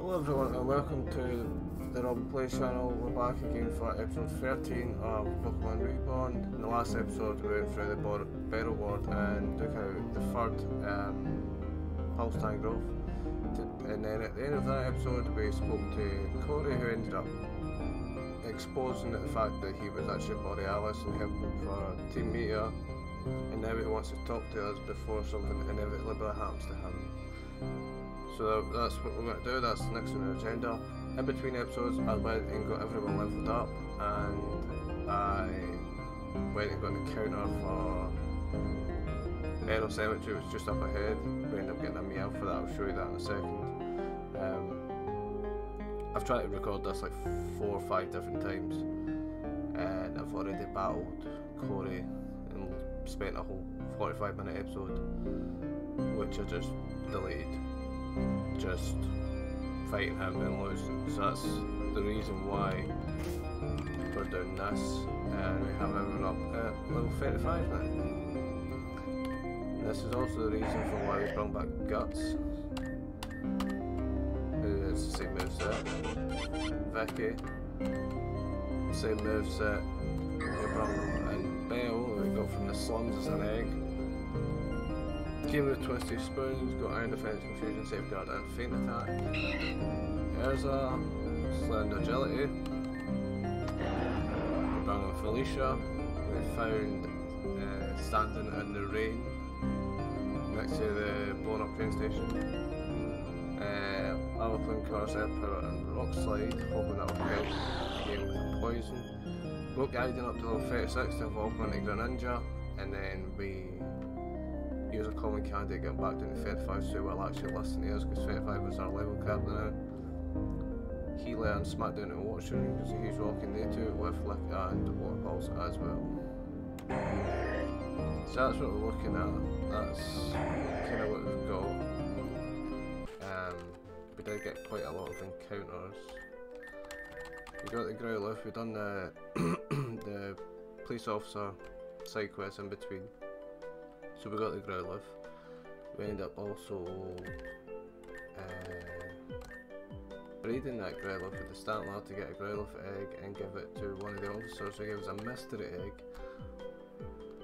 Hello everyone and welcome to the Robboplayz channel. We're back again for episode 13 of Pokemon Reborn. In the last episode we went through the Battle Ward and took out the third Pulse Tank Grove. And then at the end of that episode we spoke to Corey, who ended up exposing the fact that he was actually Borealis and helping for Team Meteor. And now he wants to talk to us before something inevitably happens to him. So that's what we're going to do, that's the next on the agenda. In between episodes I went and got everyone leveled up, and I went and got the counter for Aero Cemetery, which was just up ahead. We ended up getting a meow for that, I'll show you that in a second. I've tried to record this like 4 or 5 different times, and I've already battled Corey and spent a whole 45-minute episode, which I just deleted. Just fighting him and losing. So that's the reason why we're doing this, and we have everyone up at level 35 now. And this is also the reason for why we brought back Guts, who is the same moveset. Vicky, same moveset. And Belle, who we got from the slums as an egg. Came with Twisty Spoons, got Iron Defense, Confusion, Safeguard and Feint Attack. Erza, Slender Agility. We brought on Felicia. We found standing in the rain next to the blown up train station. Lava Plume, Corsair, Power and Rock Slide, hoping that will help again with the poison. Got Guiding up to level 36 to evolve into Greninja, and then we use a common candy getting back down to 35, so we'll actually listen to us because 35 was our level cap now. He learned Smackdown and Water Shooting because he's rocking the two with Lick and Water Pulse as well. So that's what we're looking at, that's kind of what we've got. We did get quite a lot of encounters. We got the Growlithe, we done the, the police officer side quest in between. So we got the Growlithe. We ended up also breeding that Growlithe with the Stantler to get a Growlithe egg and give it to one of the officers who gave us a mystery egg,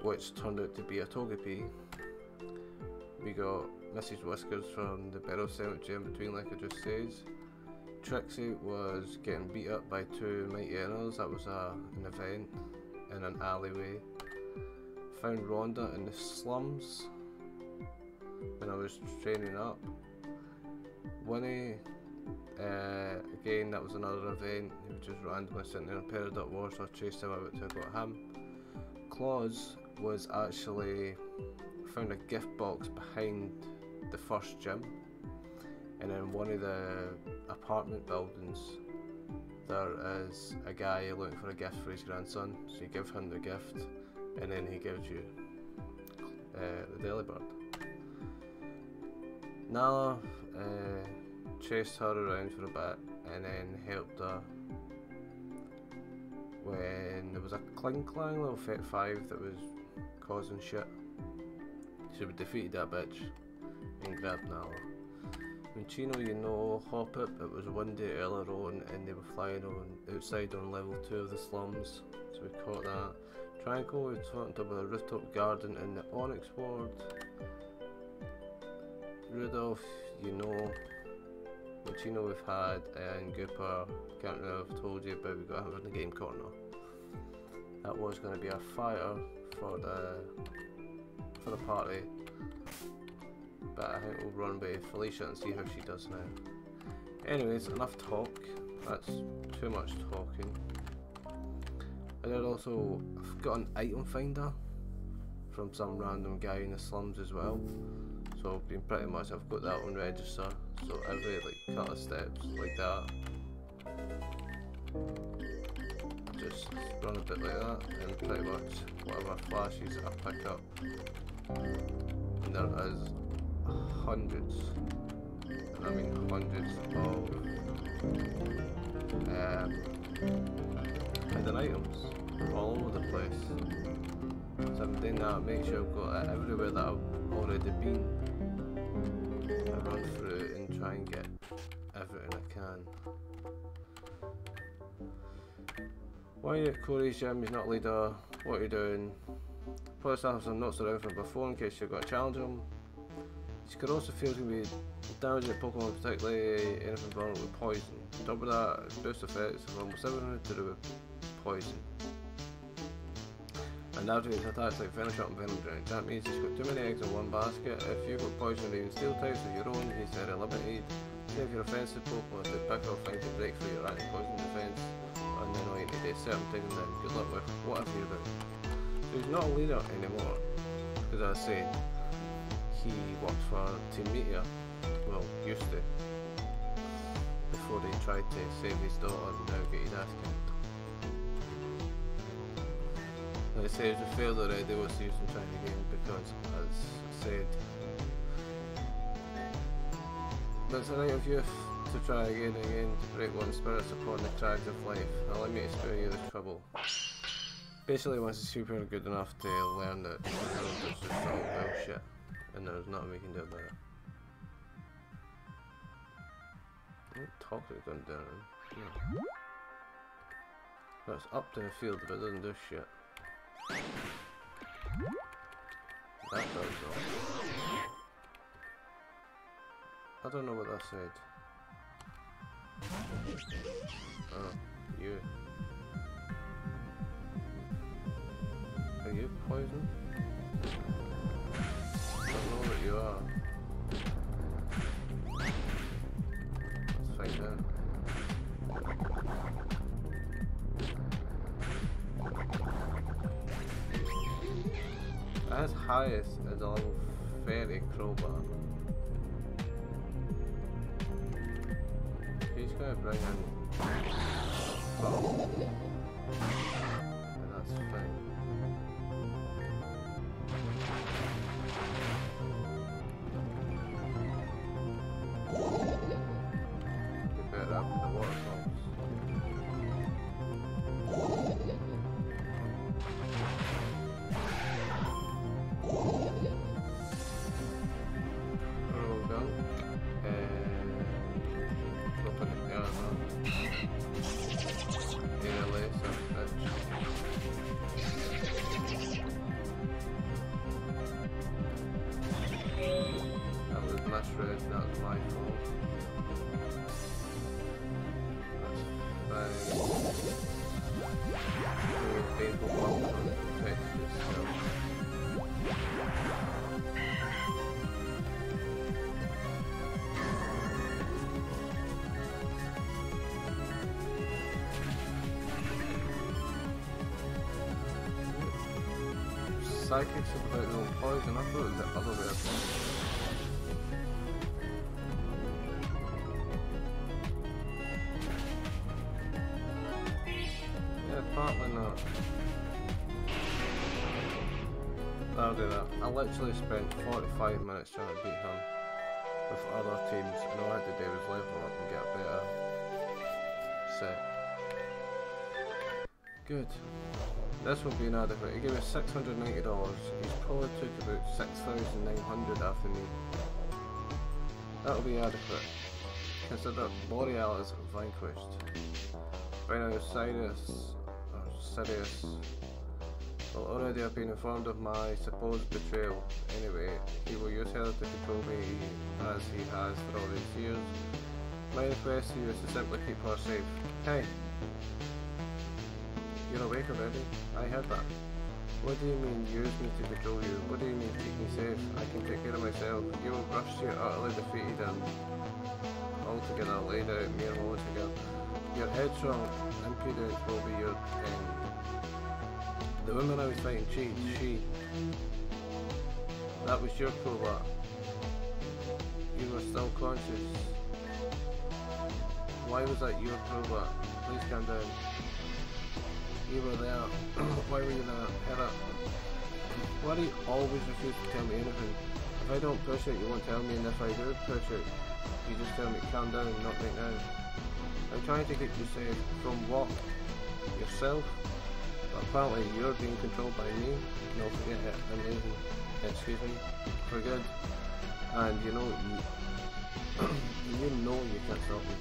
which turned out to be a Togepi. We got Mrs. Whiskers from the Battle Cemetery in between, like I just said. Trixie was getting beat up by 2 Mighty Enos, that was an event in an alleyway. Found Rhonda in the slums when I was training up. Winnie, again that was another event, he was just randomly sitting there and paired up war, so I chased him out to got him. Claus was actually found a gift box behind the first gym, and in one of the apartment buildings there is a guy looking for a gift for his grandson, so you give him the gift and then he gives you the Delibird. Nala chased her around for a bit and then helped her when there was a Kling Clang level 35 that was causing shit. So we defeated that bitch and grabbed Nala. Chino, you know, Hoppip, it was windy earlier on and they were flying on outside on level 2 of the slums, so we caught that. Tranquil, we talked about a rooftop garden in the Onyx Ward. Rudolph, you know. Chino we've had, and Gooper, can't remember if I've told you, but we got him in the game corner. That was going to be a fire for the party, but I think we'll run by Felicia and see how she does now. Anyways, enough talk, that's too much talking. I did also, I've got an item finder from some random guy in the slums as well, so I've been pretty much, I've got that on register, so every like couple of steps like that, just run a bit like that, and pretty much whatever flashes I pick up, and there is hundreds, and I mean hundreds of hidden items all over the place. So I'm doing that, make sure I've got it everywhere that I've already been. I run through and try and get everything I can. Why are you at Corey's gym? He's not leader. What are you doing? Probably still have some notes around from before in case you've got to challenge him. You could also feel to be damaging Pokemon, particularly anything vulnerable with poison. On top of that, its boost effects of almost everything to do with poison. And after his attacks like Venom Shot and Venom Drain, that means he's got too many eggs in one basket. If you've got poison or even steel types of your own, he's very limited. If you're offensive Pokemon, to pick up things to break through your anti-poison defense, and then wait to do certain things, then good luck with whatever you're doing. So he's not a leader anymore, because as I said, he works for Team Meteor, well, used to, before he tried to save his daughter and now get his ass kicked. Like I say, it was a failed already, what's the use in trying again, because, as I said, there's a right of youth to try again and again to break one's spirits upon the crags of life. Allow me to spare you this trouble. Basically, once it's super good enough to learn that it's just all bullshit, and there's nothing we can do about it. Toxic gone down. No. That's up to the field, but it doesn't do shit. That does though. I don't know what that said. Oh, you. Are you poison? I don't know what you are. Let's find out. As highest as a level fairy crowbar. He's gonna bring in bow. And that's fine. You better up with the waterfalls. That was my fault. That's fine. Painful bomb to protect yourself. Psychics about their own poison. I thought it was the other way around. Apparently not. I'll do that. I literally spent 45 minutes trying to beat him with other teams, and all I had to do was level up and get a better set. Good. This will be inadequate. He gave me $690. He's probably took about $6,900 after me. That'll be adequate. Consider L'Oreal is vanquished. Right now, Sirius will already have been informed of my supposed betrayal. Anyway, he will use her to control me as he has for all these years. My request to you is to simply keep her safe. Hey! You're awake already? I heard that. What do you mean, use me to control you? What do you mean, keep me safe? I can take care of myself. You will rush you utterly defeated and altogether laid out mere moments ago. Your headstrong impudence will be your end. The woman I was fighting, she. That was your crowbar. You were still conscious. Why was that your crowbar? Please calm down. You were there. Why were you there? Head up. Why do you always refuse to tell me anything? If I don't push it, you won't tell me, and if I do push it, you just tell me calm down, not right now. I'm trying to get you safe. From what? Yourself? But apparently you're being controlled by me. No, forget it. Amazing. Excuse me. For good. And you know, You know you can't stop me.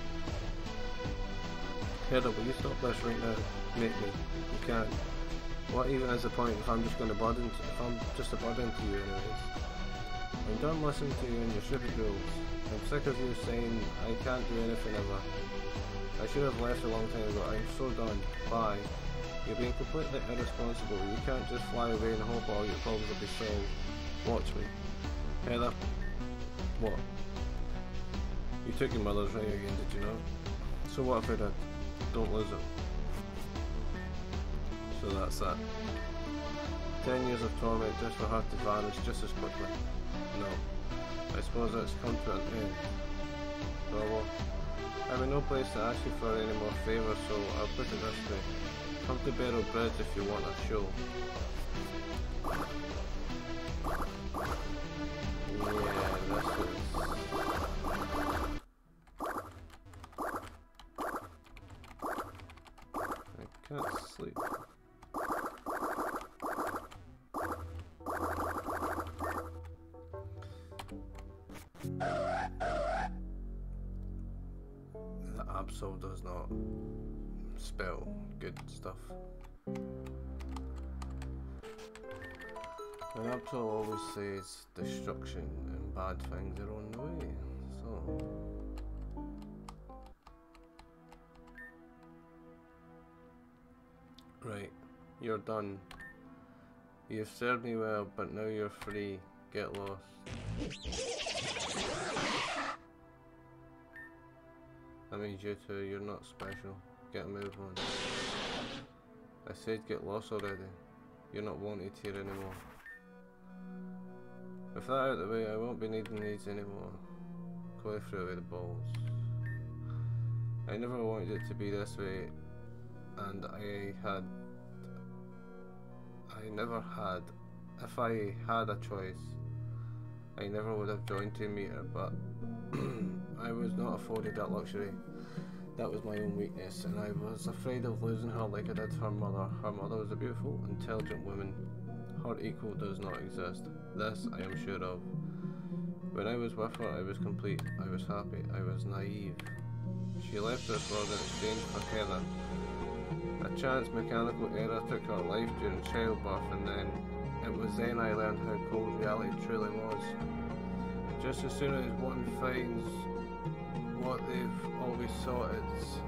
Heather, will you stop this right now? Make me. You can't. What even is the point if I'm just going to if I'm just a burden to you anyways? I'm done listening to you and your stupid rules. I'm sick of you saying I can't do anything ever. I should have left a long time ago. I'm so done. Bye. You're being completely irresponsible. You can't just fly away and hope all your problems will be solved. Watch me. Heather. What? You took your mother's ring again, did you not? So what if I did? Don't lose it. So that's that. 10 years of torment just for her to vanish just as quickly. No. I suppose it's come to an end. Well, I'm in no place to ask you for any more favours, so I'll put it this way. Come to Barrow Bridge if you want a show. Yeah, this is... I can't sleep. The Absol does not spell good stuff. The Absol always says destruction and bad things are on the way, so... Right, you're done. You've served me well, but now you're free. Get lost. That means you two, you're not special. Get a move on. I said get lost already. You're not wanted here anymore. With that out of the way, I won't be needing these anymore. Chloe threw away the balls. I never wanted it to be this way, and if I had a choice, I never would have joined Team Meter, but I was not afforded that luxury. That was my own weakness, and I was afraid of losing her like I did her mother. Her mother was a beautiful, intelligent woman. Her equal does not exist. This I am sure of. When I was with her, I was complete. I was happy. I was naive. She left this world in exchange for Heather. A chance mechanical error took her life during childbirth, and then it was then I learned how cold reality truly was. Just as soon as one finds what they've always sought, is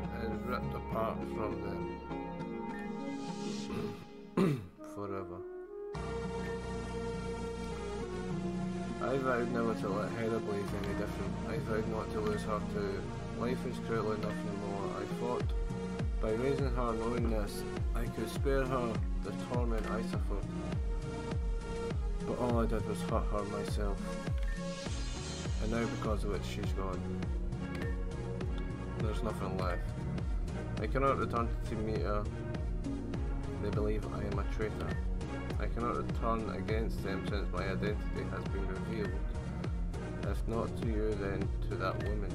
ripped apart from them forever. I vowed never to let Heather believe any different. I vowed not to lose her too. Life is cruel enough no more. I thought by raising her knowing this, I could spare her the torment I suffered. But all I did was hurt her myself. And now because of it, she's gone. There's nothing left. I cannot return to Team Meter. They believe I am a traitor. I cannot return against them since my identity has been revealed. If not to you, then to that woman.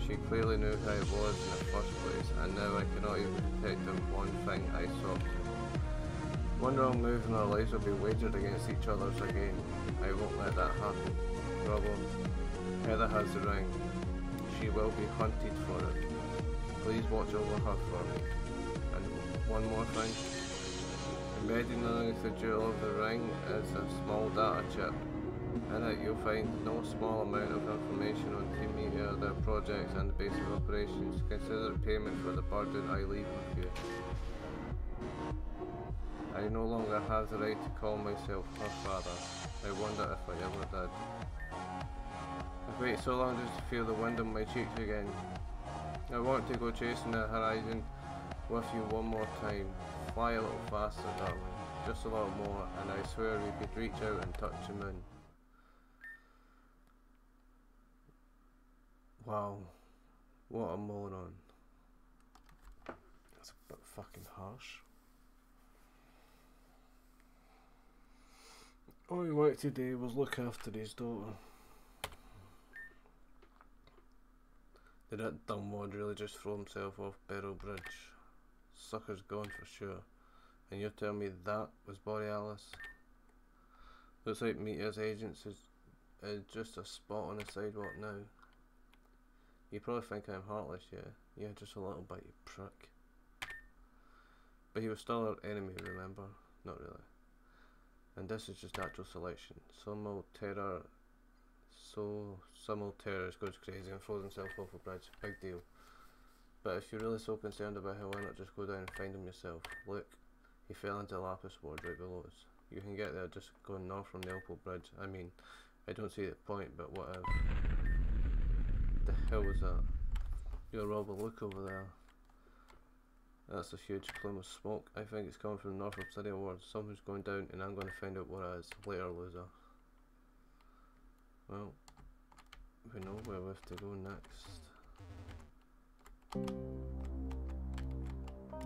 She clearly knew how it was in the first place, and now I cannot even detect the one thing I sought. One wrong move and our lives will be wagered against each other's again. I won't let that happen. Robbo, Heather has the ring. She will be hunted for it. Please watch over her for me. And one more thing. Embedded underneath the jewel of the ring is a small data chip. In it you'll find no small amount of information on Team Meteor, their projects and the base of operations. Consider it payment for the burden I leave with you. I no longer have the right to call myself her father. I wonder if I ever did. I've waited so long just to feel the wind on my cheeks again. I want to go chasing the horizon with you one more time. Fly a little faster, darling. Just a little more, and I swear we could reach out and touch the moon. Wow. What a moron. That's a bit fucking harsh. All he wanted today was look after his daughter. Did that dumbwad really just throw himself off Barrow Bridge? Sucker's gone for sure. And you're telling me that was Borealis? Looks like Meteor's agents is just a spot on the sidewalk now. You probably think I'm heartless, yeah. Yeah, just a little bit, you prick. But he was still our enemy, remember? Not really. And this is just natural selection. Some old terror goes crazy and throws himself off a bridge. Big deal. But if you're really so concerned about him, why not just go down and find him yourself? Look, he fell into the Lapis Ward right below us. You can get there just going north from the Opal Bridge. I mean, I don't see the point, but what if... The hell was that? Yo, Robbo, look over there. That's a huge plume of smoke. I think it's coming from north of City Ward. Something's going down and I'm going to find out what it is. Later, loser. Well, we know where we have to go next.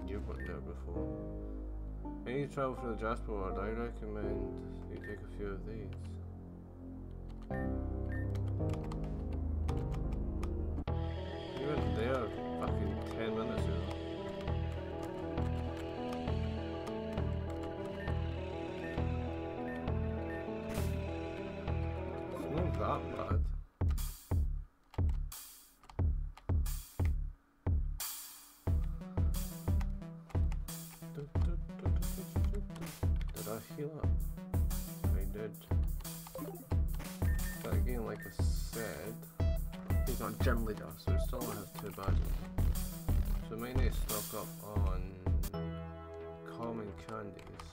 You've been there before. When you travel through the Jasper Ward, I recommend you take a few of these. You were there fucking 10 minutes ago. It's not that bad. Did I heal up? I did. But again, like I said, he's not gym leader, so he still only has 2 badges. So we might need to stock up on common candies.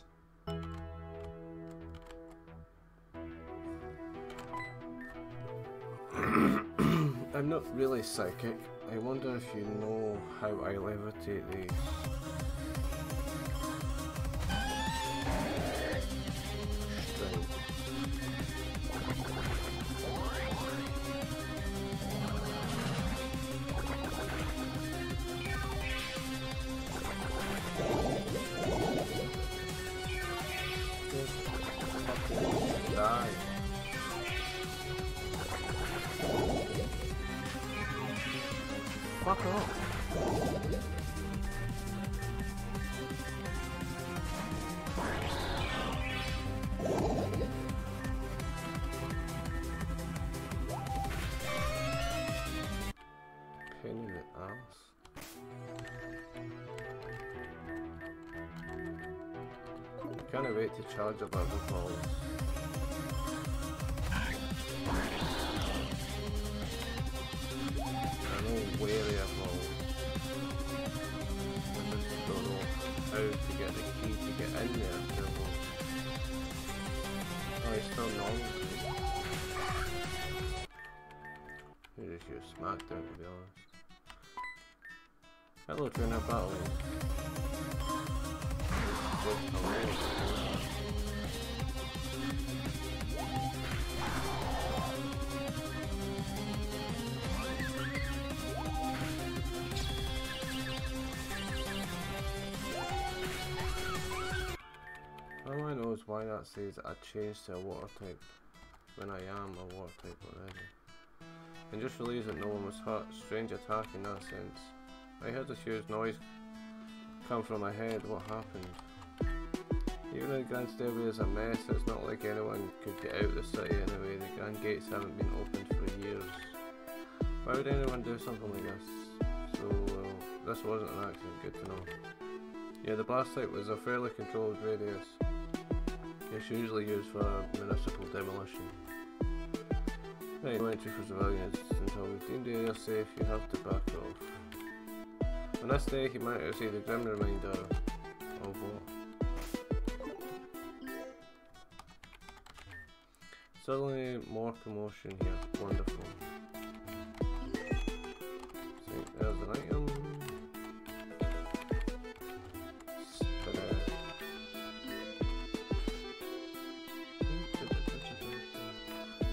I'm not really psychic. I wonder if you know how I levitate these. Fuck off. Pain in the ass. I can't wait to charge up other balls. Wary of all. I just don't know how to get the key to get in there. Oh, he's still normal. You just use Smackdown, to be honest. Hello, trainer battling. All I know is why that says I changed to a water type when I am a water type already. And just relieved that no one was hurt. Strange attack in that sense. I heard this huge noise come from my head. What happened? Even though the Grand Stairway is a mess, it's not like anyone could get out of the city anyway. The Grand Gates haven't been opened for years. Why would anyone do something like this? So, this wasn't an accident. Good to know. Yeah, the blast site was a fairly controlled radius. It's usually used for municipal demolition. Right, no entry for civilians. Until we've deemed the area safe, you have to back off. On this day, humanity received a grim reminder of what? Suddenly, more commotion here. Wonderful. See, there's an item.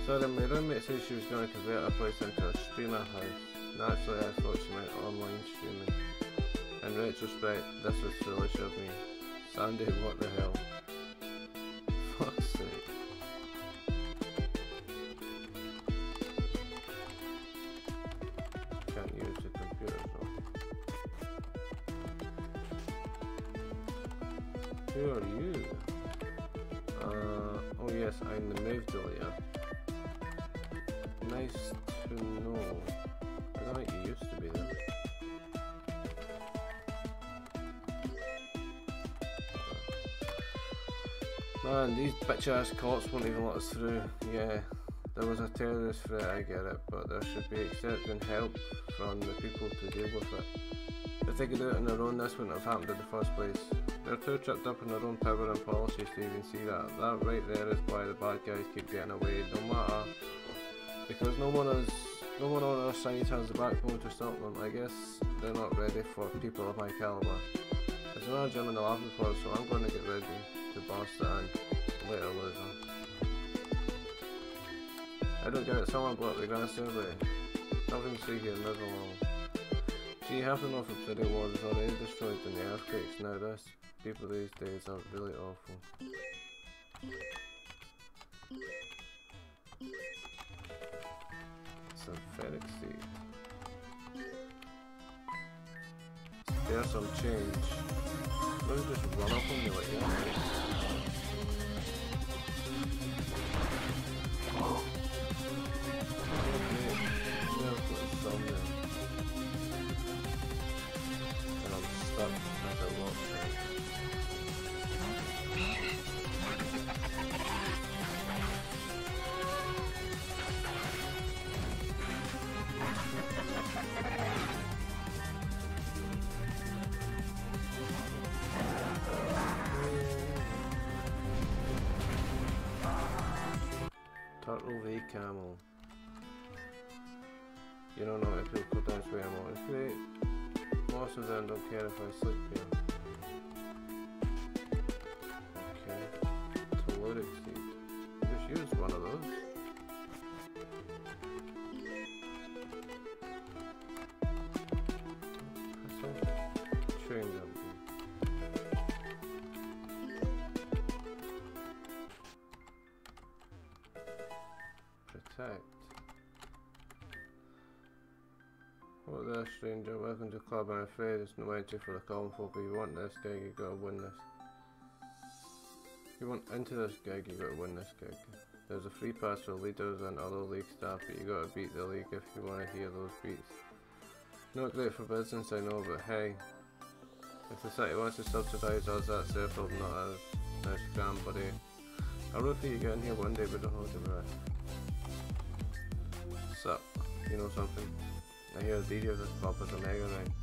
So then my roommate said she was going to convert her place into a streamer house. Naturally I thought she meant online streaming. In retrospect, this was foolish of me. Sandy, what the hell? Fuck's sake. Can't use the computer though. Who are you? Oh yes, I'm the move deleter. Nice to know. I don't like you. used to be there. Man, these bitch ass cops won't even let us through. Yeah, there was a terrorist threat, I get it, but there should be accepting help from the people to deal with it. If they could do it on their own, this wouldn't have happened in the first place. They're too tripped up in their own power and policies to even see that. That right there is why the bad guys keep getting away, no matter, because no one on our side has the backbone to stop them. I guess they're not ready for people of my caliber. There's another gym in the laboratory, so I'm going to get ready to bust it in. Later, loser. I don't get it, someone blew up the grand stairway. Nothing to see here, move along. Gee, half enough of city was already destroyed in the earthquakes. Now this, people these days are really awful. Synthetic seed. There's some change. Let me just run up on you like that. And I'm stuck as I walk through. Turtle v Camel. You don't know if people don't swear more. It's great. Most of them don't care if I sleep here. Okay. Telluric seed. Just use one of those. That's all. Chewing gum. Protect. What there, stranger? Welcome to the club. I'm afraid there's no entry for the common folk. If you want this gig, you gotta win this. If you want into this gig, you gotta win this gig. There's a free pass for leaders and other league staff, but you gotta beat the league if you wanna hear those beats. Not great for business, I know, but hey, if the city wants to subsidise us, that's their problem, not ours. Nice scram, buddy. I'll root for you get in here one day, but don't hold your breath. Sup? You know something? I hear the DJ of this pub has a mega ring.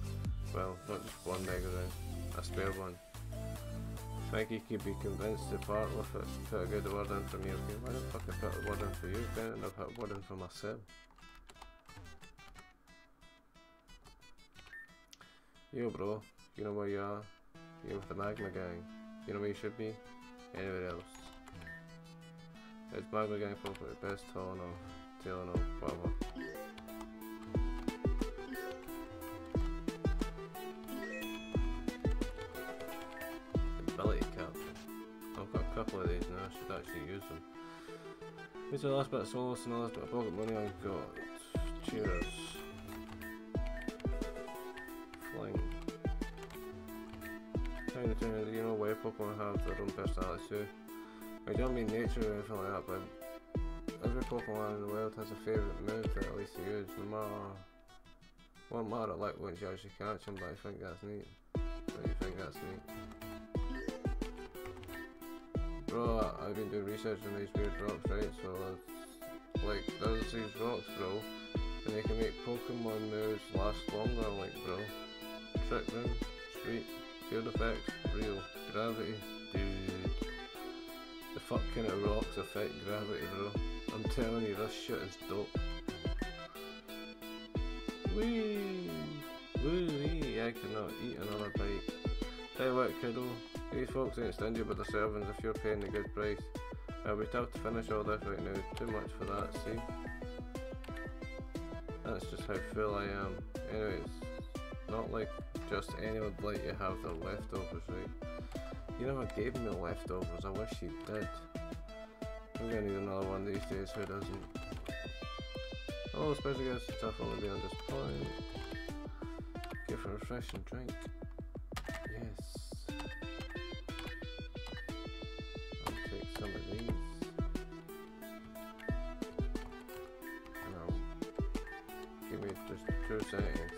Well, not just one mega ring, a spare one. Think you could be convinced to part with it, put a good word in from you. Okay, why the fuck I put a word in for you? Then I put a word in for myself. Yo bro, you know where you are? You're with the Magma Gang. You know where you should be? Anywhere else. It's Magma Gang property, best tailing off, whatever. Ability cap. I've got a couple of these now, I should actually use them. Here's the last bit of solace and the last bit of pocket money I've got. Cheers. Fling. Time to turn, you know where Pokemon have their own personality too. I don't mean nature or anything like that, but every Pokemon in the world has a favourite move that at least they use, no matter what matter like once you actually catch them, but I think that's neat. Don't you think that's neat? Bro, I've been doing research on these weird rocks, right? So like there's these rocks, bro, and they can make Pokemon moves last longer, like bro. Trick room, sweet, field effects, real, gravity, dude. The fuck kind of rocks affect gravity, bro? I'm telling you, this shit is dope. Wee! Wee! I cannot eat another bite. Tell you what, kiddo, these folks ain't stingy with the servings if you're paying a good price. It'll be tough to finish all this right now, too much for that, see? That's just how full I am. Anyways, not like just anyone would let you have their leftovers, right? You never gave me leftovers, I wish you did. I'm gonna need another one these days, who doesn't? Oh, special guest stuff only be on this point. Give a refreshing drink. Yes. I'll take some of these. And I'll give me just true settings.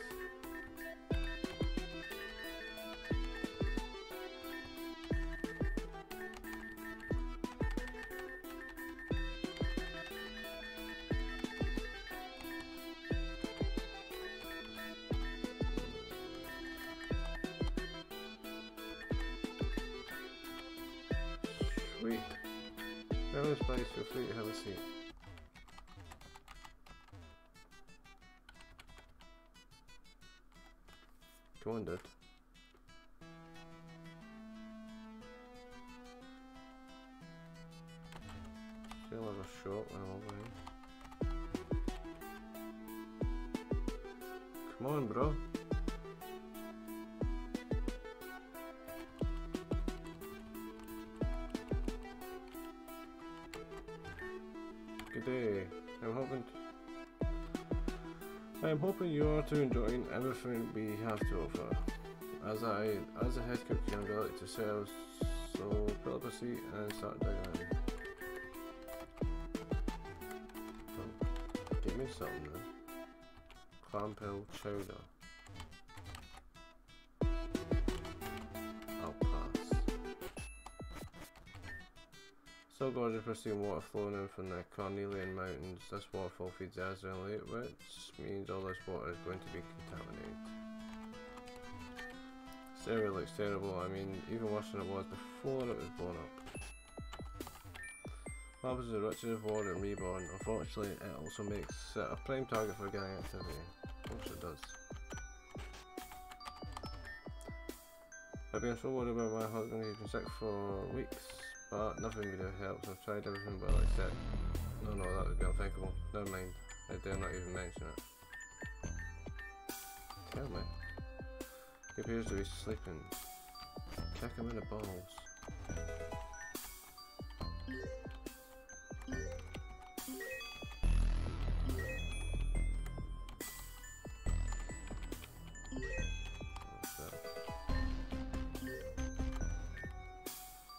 Sweet. Robboplayz, feel free to have a seat. Come on, dude. Still have a shot when I'm over here. Come on, bro. Good day. I'm hoping you are too enjoying everything we have to offer. As a head cook, I'm delighted to serve, so pull up a seat and start digging in. Oh, give me something then. Clampill chowder. I'll pass. So gorgeous pristine water flowing in from the Cornelian Mountains. This waterfall feeds the Azrael Lake, which means all this water is going to be contaminated. This area looks terrible. I mean, even worse than it was before it was blown up. What happens to the riches of water in Reborn? Unfortunately, it also makes it a prime target for gang activity. Of course it does. I've been so worried about my husband. He's been sick for weeks. But nothing really helps. I've tried everything but except... No, that would be unthinkable. Never mind. I dare not even mention it. Tell me. He appears to be sleeping. Kick him in the balls.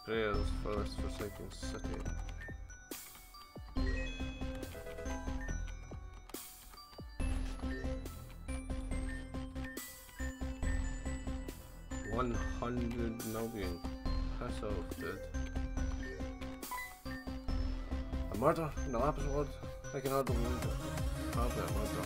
Prayers for this forsaken city. $100 million. Piss off, dude. A murder in the lapis ward? I can hardly believe it. Hardly a murder.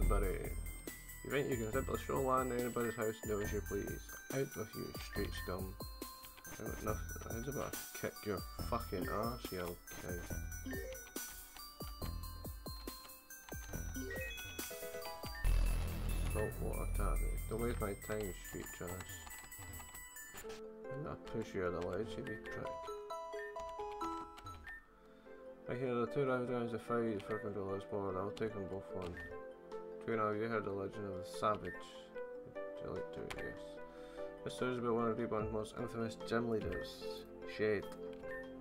Buddy. You think you can simply stroll on anybody's house and do as you please? Out with you, street scum. How's about to kick your fucking arse, you old cow? Saltwater tavern. Don't waste my time, street trash. I'm gonna push you out of the ledge, you big prick. I hear the two rounds of fight for control of this board. I'll take them both on. Have you heard the legend of the Savage? Would you like to? Yes. This story is about one of Reborn's most infamous gym leaders, Shade.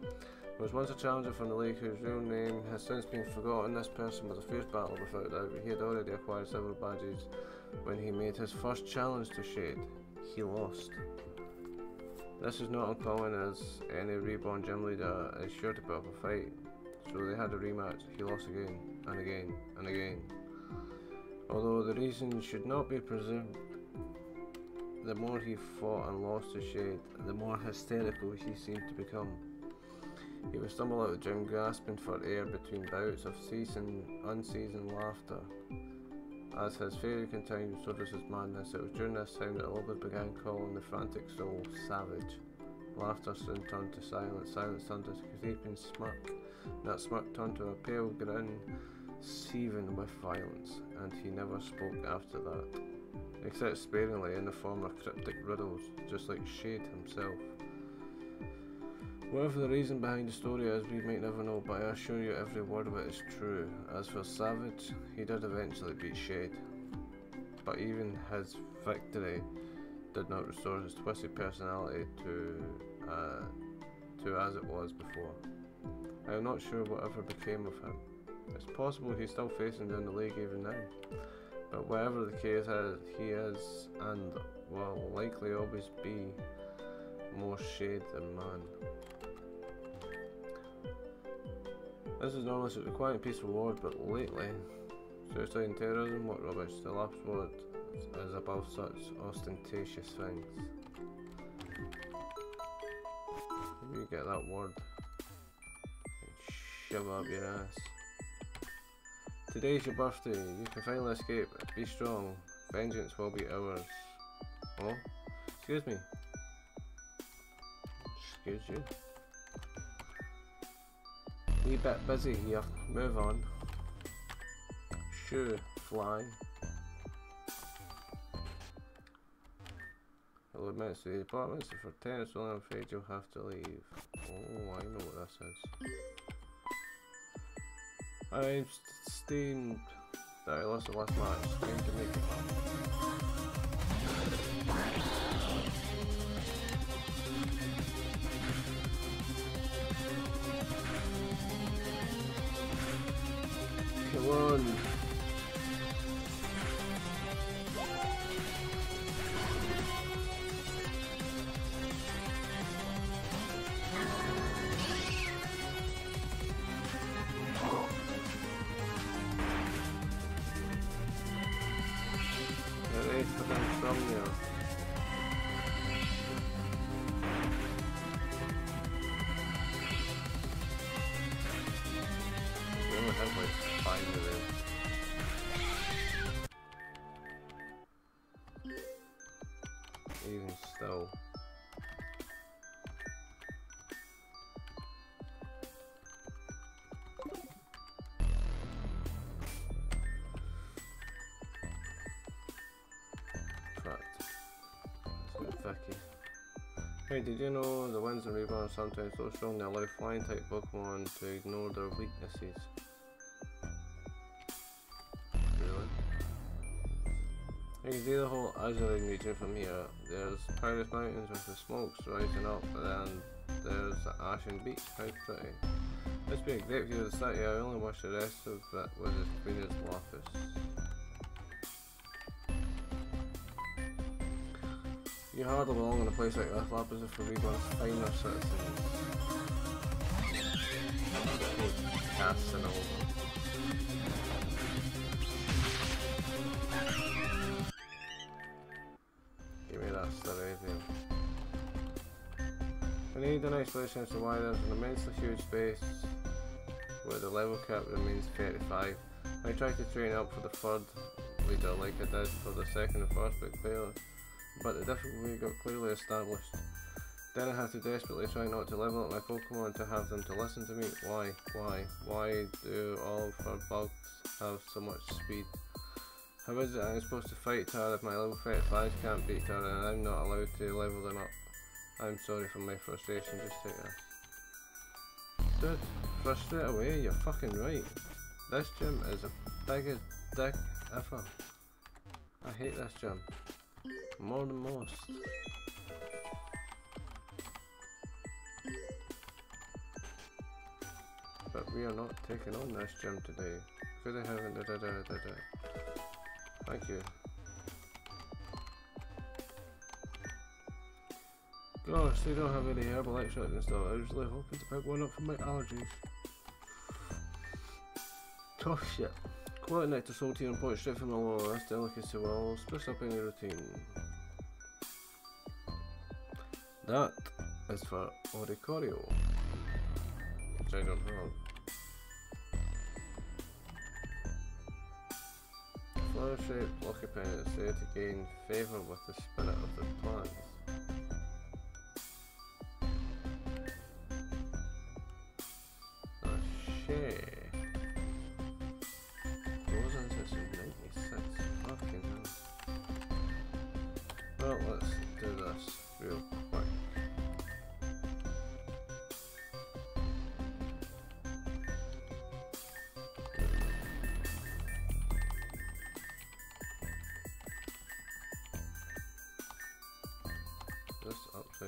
There was once a challenger from the league whose real name has since been forgotten. This person was a fierce battler without doubt, but he had already acquired several badges when he made his first challenge to Shade. He lost. This is not uncommon, as any Reborn gym leader is sure to put up a fight. So they had a rematch. He lost again, and again, and again. Although the reason should not be presumed, the more he fought and lost to Shade, the more hysterical he seemed to become. He would stumble out of the gym, gasping for air between bouts of unseasoned laughter. As his failure continued, so does his madness. It was during this time that Lopez began calling the frantic soul Savage. Laughter soon turned to silence, silence turned to a creeping smirk, and that smirk turned to a pale grin, seething with violence, and he never spoke after that, except sparingly in the form of cryptic riddles, just like Shade himself. Whatever the reason behind the story is, we might never know, but I assure you every word of it is true. As for Savage, he did eventually beat Shade, but even his victory did not restore his twisted personality to as it was before. I am not sure whatever became of him. It's possible he's still facing down the league even now, but whatever the case is, he is and will likely always be more Shade than man. This is normally such a quiet peaceful ward, but lately, suicide and terrorism, what rubbish. The last word is above such ostentatious things. Maybe you get that word and shove it up your ass. Today's your birthday, you can finally escape. Be strong, vengeance will be ours. Oh, excuse me. Excuse you. Wee bit busy here, move on. Shoo, fly. Hello, admits to the apartments, so for tennis, well, I'm afraid you'll have to leave. Oh, I know what this is. I'm steamed that I lost the last match. Time to make it up. Come on. Even still. Vicky. Hey, did you know the winds and Reborn are sometimes so strong they allow flying type Pokemon to ignore their weaknesses? Really? You can see the whole Azurine region from here. There's Pyrus Mountains with the smokes rising up, and then there's the Ashen Beach. How pretty. This being a great view of the city, I only wish the rest of it was as clean as Lapis. You hardly belong in a place like this. Lapis is for Reborn's finer citizens. Casanova. Give me that Staravian. We need an explanation as to why there's an immensely huge space where the level cap remains 35. I tried to train up for the third leader like I did for the second and first big player, but the difficulty got clearly established. Then I had to desperately try not to level up my Pokemon to have them to listen to me. Why do all of our bugs have so much speed? How is it I'm supposed to fight Tara if my level 35s can't beat Tara and I'm not allowed to level them up? I'm sorry for my frustration, just take this. Dude, frustrate away, you're fucking right. This gym is a biggest dick ever. I hate this gym. More than most. But we are not taking on this gym today. Could I have Thank you. Gosh, they don't have any herbal extract and stuff. I was really hoping to pick one up for my allergies. Tough shit. Quality nectar salty and poached straight from the lower. This delicacy will spruce up any routine. That is for Oricorio, which I don't have. Flower-shaped lucky pen is said to gain favour with the spirit of the plants.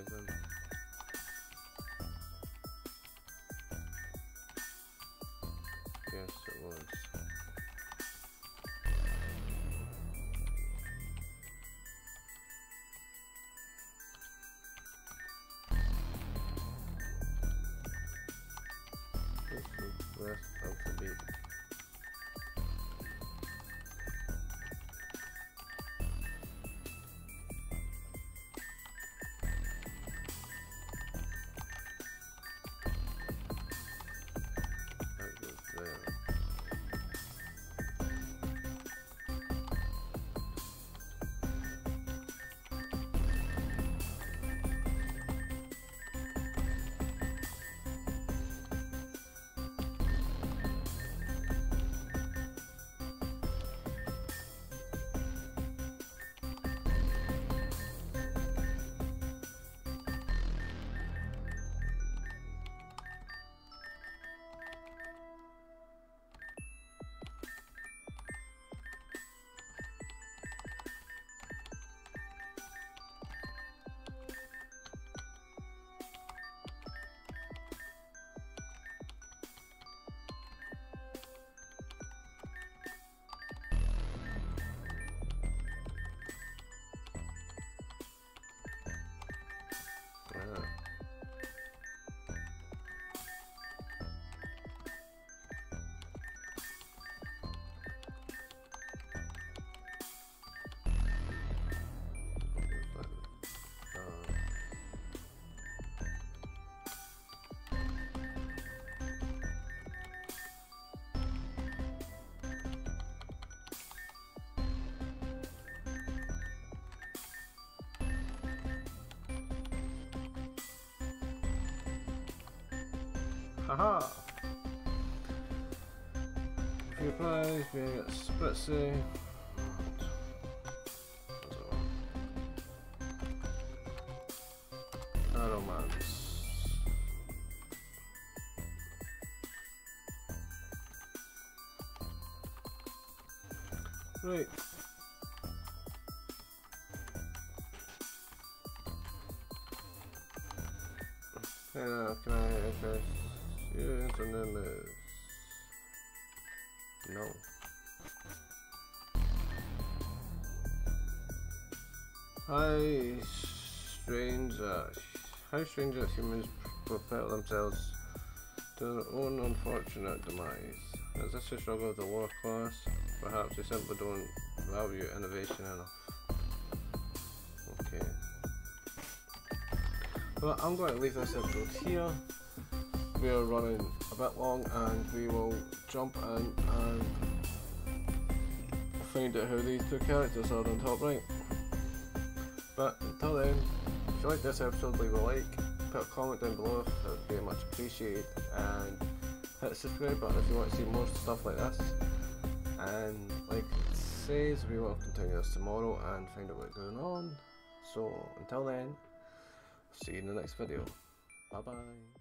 poison. Yes, it was. This is the rest of the beat. That goes there. Yeah. Haha! A few prize, being at Spritzy. Romance. Right. Can I address you into numbers? No. How strange that humans propel themselves to their own unfortunate demise. Is this a struggle of the lower class? Perhaps they simply don't value innovation enough. Okay. Well, I'm going to leave this episode here. We are running a bit long and we will jump in and find out who these two characters are on top right. But until then, if you like this episode, leave a like, put a comment down below, that would be much appreciated, and hit the subscribe button if you want to see more stuff like this. And like it says, we will continue this tomorrow and find out what's going on. So until then, see you in the next video. Bye bye.